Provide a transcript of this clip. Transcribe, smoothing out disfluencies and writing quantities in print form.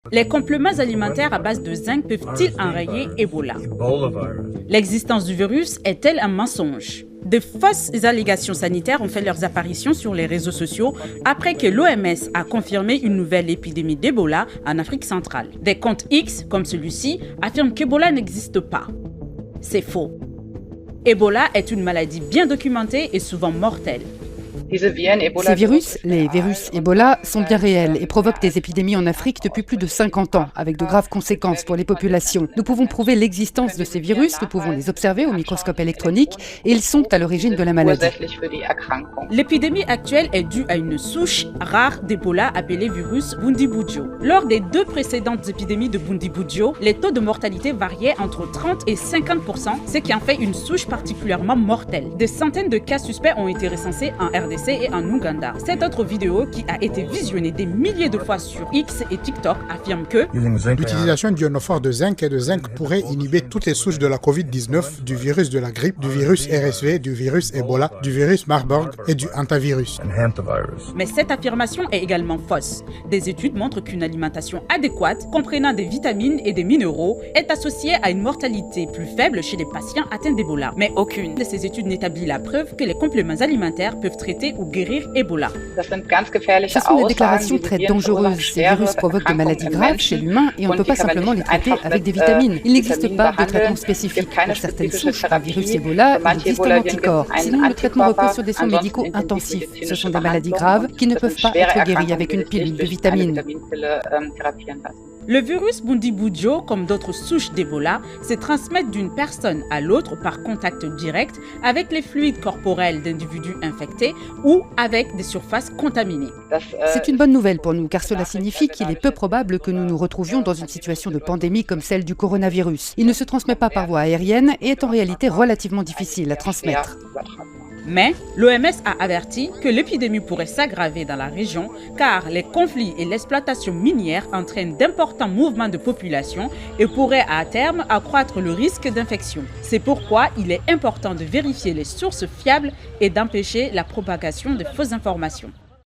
Les compléments alimentaires à base de zinc peuvent-ils enrayer Ebola? L'existence du virus est-elle un mensonge? De fausses allégations sanitaires ont fait leurs apparitions sur les réseaux sociaux après que l'OMS a confirmé une nouvelle épidémie d'Ebola en Afrique centrale. Des comptes X, comme celui-ci, affirment qu'Ebola n'existe pas. C'est faux. Ebola est une maladie bien documentée et souvent mortelle. Ces virus, les virus Ebola, sont bien réels et provoquent des épidémies en Afrique depuis plus de 50 ans, avec de graves conséquences pour les populations. Nous pouvons prouver l'existence de ces virus, nous pouvons les observer au microscope électronique et ils sont à l'origine de la maladie. L'épidémie actuelle est due à une souche rare d'Ebola appelée virus Bundibugyo. Lors des deux précédentes épidémies de Bundibugyo, les taux de mortalité variaient entre 30 et 50%, ce qui en fait une souche particulièrement mortelle. Des centaines de cas suspects ont été recensés en RDC et en Ouganda. Cette autre vidéo, qui a été visionnée des milliers de fois sur X et TikTok, affirme que l'utilisation du ionophore de zinc et de zinc pourrait inhiber toutes les souches de la Covid-19, du virus de la grippe, du virus RSV, du virus Ebola, du virus Marburg et du hantavirus. Mais cette affirmation est également fausse. Des études montrent qu'une alimentation adéquate, comprenant des vitamines et des minéraux, est associée à une mortalité plus faible chez les patients atteints d'Ebola. Mais aucune de ces études n'établit la preuve que les compléments alimentaires peuvent traiter ou guérir Ebola. Ce sont des déclarations très dangereuses. Ces virus provoquent des maladies graves chez l'humain et on ne peut pas simplement les traiter avec des vitamines. Il n'existe pas de traitement spécifique. Pour certaines souches du virus Ebola, il existe un anticorps. Sinon, le traitement repose sur des soins médicaux intensifs. Ce sont des maladies graves qui ne peuvent pas être guéries avec une pilule de vitamines. Le virus Bundibugyo, comme d'autres souches d'Ebola, se transmettent d'une personne à l'autre par contact direct avec les fluides corporels d'individus infectés ou avec des surfaces contaminées. C'est une bonne nouvelle pour nous car cela signifie qu'il est peu probable que nous nous retrouvions dans une situation de pandémie comme celle du coronavirus. Il ne se transmet pas par voie aérienne et est en réalité relativement difficile à transmettre. Mais l'OMS a averti que l'épidémie pourrait s'aggraver dans la région car les conflits et l'exploitation minière entraînent d'importants mouvements de population et pourraient à terme accroître le risque d'infection. C'est pourquoi il est important de vérifier les sources fiables et d'empêcher la propagation de fausses informations.